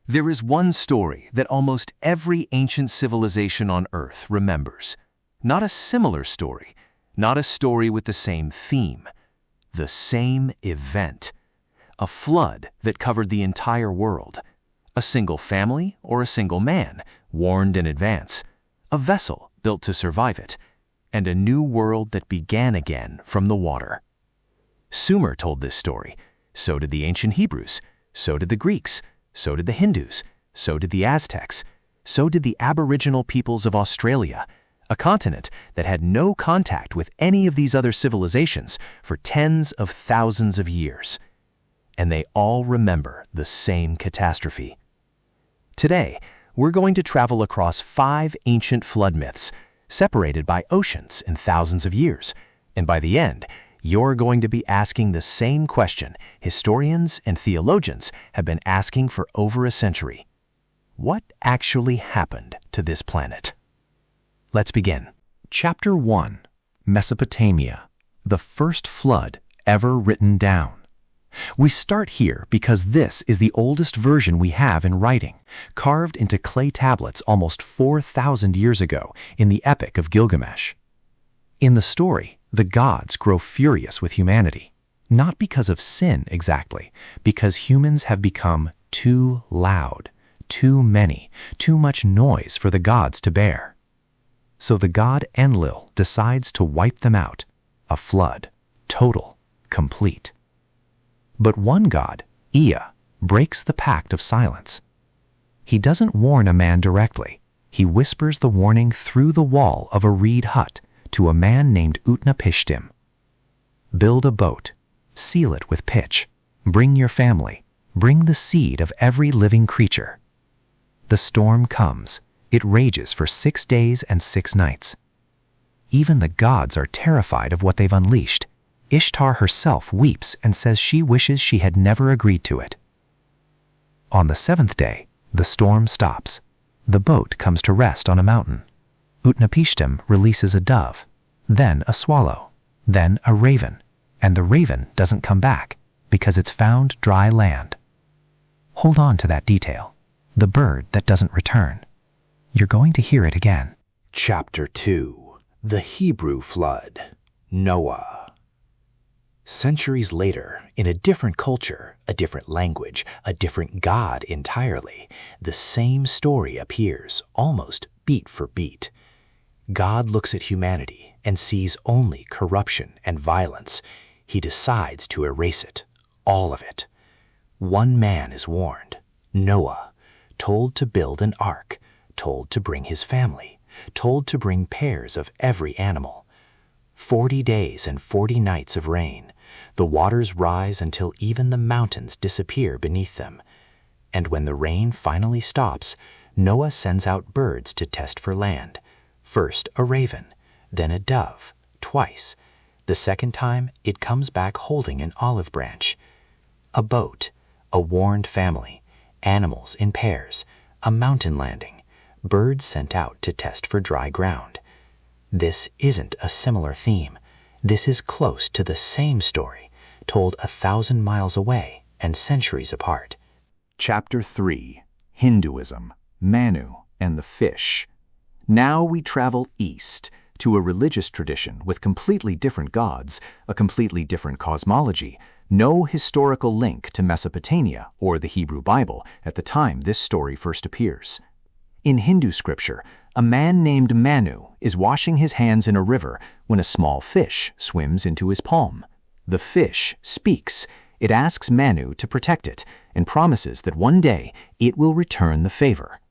There is one story that almost every ancient civilization on Earth remembers. Not a similar story, not a story with the same theme. The same event. A flood that covered the entire world. A single family or a single man, warned in advance. A vessel built to survive it. And a new world that began again from the water. Sumer told this story. So did the ancient Hebrews. So did the Greeks. So did the Hindus. So did the Aztecs. So did the Aboriginal peoples of Australia, a continent that had no contact with any of these other civilizations for tens of thousands of years. And they all remember the same catastrophe. Today, we're going to travel across 5 ancient flood myths, separated by oceans and thousands of years, and by the end, you're going to be asking the same question historians and theologians have been asking for over a century. What actually happened to this planet? Let's begin. Chapter 1. Mesopotamia, the first flood ever written down. We start here because this is the oldest version we have in writing, carved into clay tablets almost 4,000 years ago in the Epic of Gilgamesh. In the story, the gods grow furious with humanity, not because of sin exactly, because humans have become too loud, too many, too much noise for the gods to bear. So the god Enlil decides to wipe them out, a flood, total, complete. But one god, Ea, breaks the pact of silence. He doesn't warn a man directly. He whispers the warning through the wall of a reed hut to a man named Utnapishtim. Build a boat, seal it with pitch, bring your family, bring the seed of every living creature. The storm comes. It rages for 6 days and 6 nights. Even the gods are terrified of what they've unleashed. Ishtar herself weeps and says she wishes she had never agreed to it. On the 7th day, the storm stops. The boat comes to rest on a mountain. Utnapishtim releases a dove, then a swallow, then a raven, and the raven doesn't come back because it's found dry land. Hold on to that detail, the bird that doesn't return. You're going to hear it again. Chapter 2. The Hebrew Flood. Noah. Centuries later, in a different culture, a different language, a different god entirely, the same story appears almost beat for beat. God looks at humanity and sees only corruption and violence. He decides to erase it, all of it. One man is warned, Noah, told to build an ark, told to bring his family, told to bring pairs of every animal. 40 days and 40 nights of rain. The waters rise until even the mountains disappear beneath them. And when the rain finally stops, Noah sends out birds to test for land. First a raven, then a dove, twice. The second time, it comes back holding an olive branch. A boat, a warned family, animals in pairs, a mountain landing, birds sent out to test for dry ground. This isn't a similar theme. This is close to the same story, told 1,000 miles away and centuries apart. Chapter 3. Hinduism, Manu, and the Fish. Now we travel east to a religious tradition with completely different gods, a completely different cosmology, no historical link to Mesopotamia or the Hebrew Bible at the time this story first appears. In Hindu scripture, a man named Manu is washing his hands in a river when a small fish swims into his palm. The fish speaks. It asks Manu to protect it and promises that one day it will return the favor.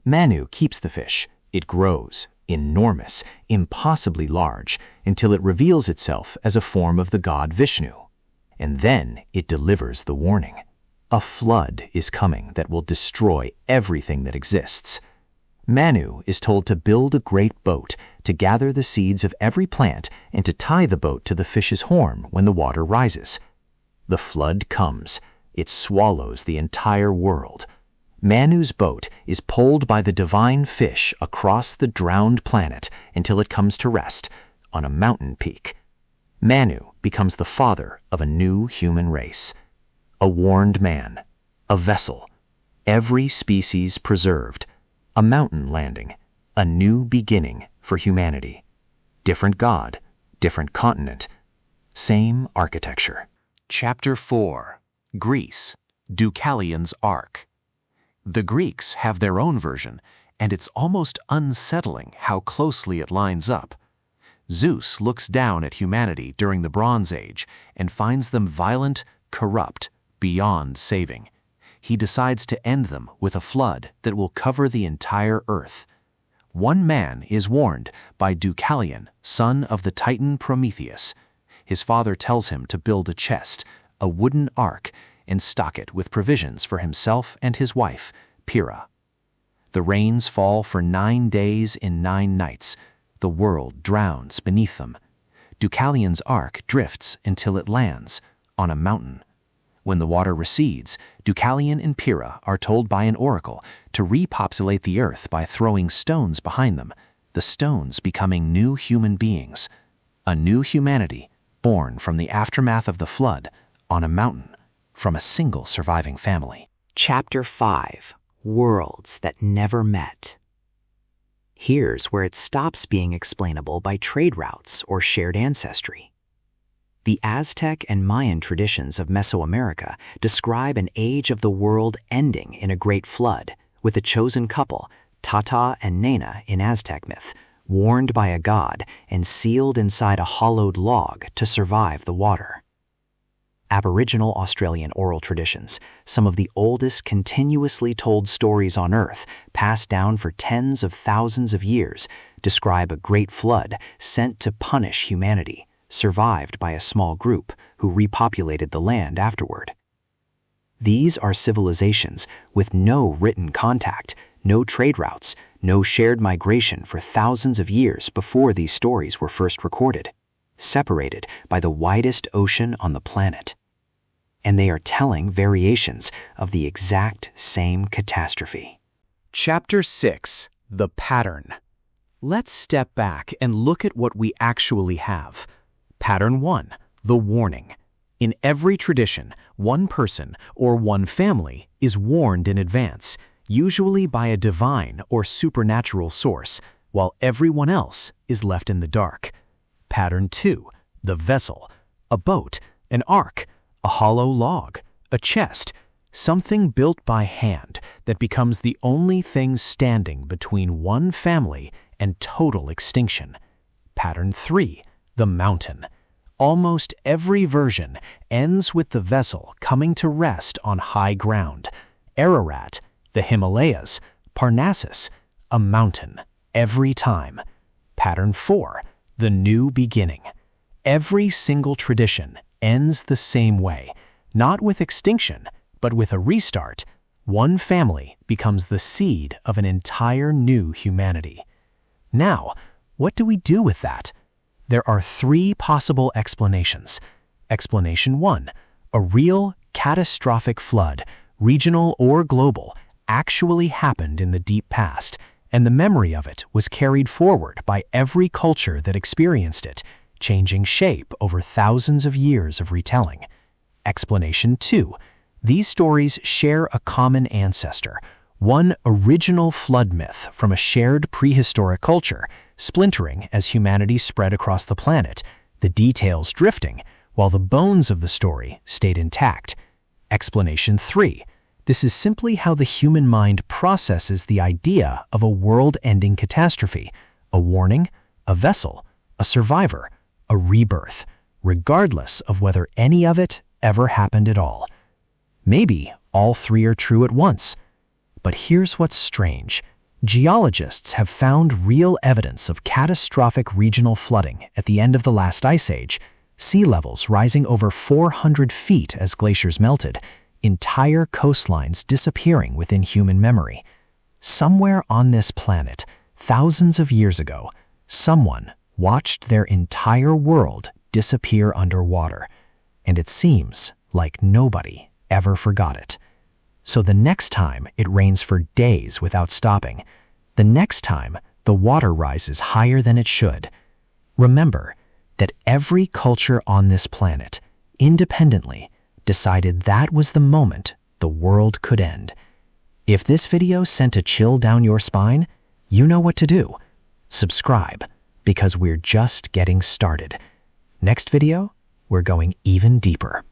Manu keeps the fish. It grows, enormous, impossibly large, until it reveals itself as a form of the god Vishnu. And then it delivers the warning. A flood is coming that will destroy everything that exists. Manu is told to build a great boat, to gather the seeds of every plant, and to tie the boat to the fish's horn when the water rises. The flood comes. It swallows the entire world. Manu's boat is pulled by the divine fish across the drowned planet until it comes to rest on a mountain peak. Manu becomes the father of a new human race. A warned man, a vessel, every species preserved, a mountain landing, a new beginning for humanity. Different god, different continent, same architecture. Chapter 4. Greece, Deucalion's Ark. The Greeks have their own version, and it's almost unsettling how closely it lines up. Zeus looks down at humanity during the Bronze Age and finds them violent, corrupt, beyond saving. He decides to end them with a flood that will cover the entire earth. One man is warned by Deucalion, son of the Titan Prometheus. His father tells him to build a chest, a wooden ark, and stock it with provisions for himself and his wife, Pyrrha. The rains fall for 9 days and 9 nights. The world drowns beneath them. Deucalion's ark drifts until it lands on a mountain. When the water recedes, Deucalion and Pyrrha are told by an oracle to repopulate the earth by throwing stones behind them, the stones becoming new human beings. A new humanity born from the aftermath of the flood on a mountain from a single surviving family. Chapter 5. Worlds that never met. Here's where it stops being explainable by trade routes or shared ancestry. The Aztec and Mayan traditions of Mesoamerica describe an age of the world ending in a great flood, with a chosen couple, Tata and Nena in Aztec myth, warned by a god and sealed inside a hollowed log to survive the water. Aboriginal Australian oral traditions, some of the oldest continuously told stories on Earth, passed down for tens of thousands of years, describe a great flood sent to punish humanity, survived by a small group who repopulated the land afterward. These are civilizations with no written contact, no trade routes, no shared migration for thousands of years before these stories were first recorded, separated by the widest ocean on the planet. And they are telling variations of the exact same catastrophe. Chapter 6. The Pattern. Let's step back and look at what we actually have. Pattern 1. The warning. In every tradition, one person or one family is warned in advance, usually by a divine or supernatural source, while everyone else is left in the dark. Pattern 2. The vessel. A boat, an ark, a hollow log, a chest, something built by hand that becomes the only thing standing between one family and total extinction. Pattern 3. The mountain. Almost every version ends with the vessel coming to rest on high ground. Ararat, the Himalayas, Parnassus, a mountain, every time. Pattern 4. The new beginning. Every single tradition ends the same way, not with extinction, but with a restart. One family becomes the seed of an entire new humanity. Now, what do we do with that? There are 3 possible explanations. Explanation 1. A real catastrophic flood, regional or global, actually happened in the deep past, and the memory of it was carried forward by every culture that experienced it, changing shape over thousands of years of retelling. Explanation 2. These stories share a common ancestor, one original flood myth from a shared prehistoric culture, splintering as humanity spread across the planet, the details drifting, while the bones of the story stayed intact. Explanation 3. This is simply how the human mind processes the idea of a world-ending catastrophe, a warning, a vessel, a survivor, a rebirth, regardless of whether any of it ever happened at all. Maybe all 3 are true at once. But here's what's strange. Geologists have found real evidence of catastrophic regional flooding at the end of the last ice age, sea levels rising over 400 feet as glaciers melted, entire coastlines disappearing within human memory. Somewhere on this planet, thousands of years ago, someone watched their entire world disappear underwater, and it seems like nobody ever forgot it. So the next time it rains for days without stopping, the next time the water rises higher than it should, remember that every culture on this planet, independently, decided that was the moment the world could end. If this video sent a chill down your spine, you know what to do. Subscribe, because we're just getting started. Next video, we're going even deeper.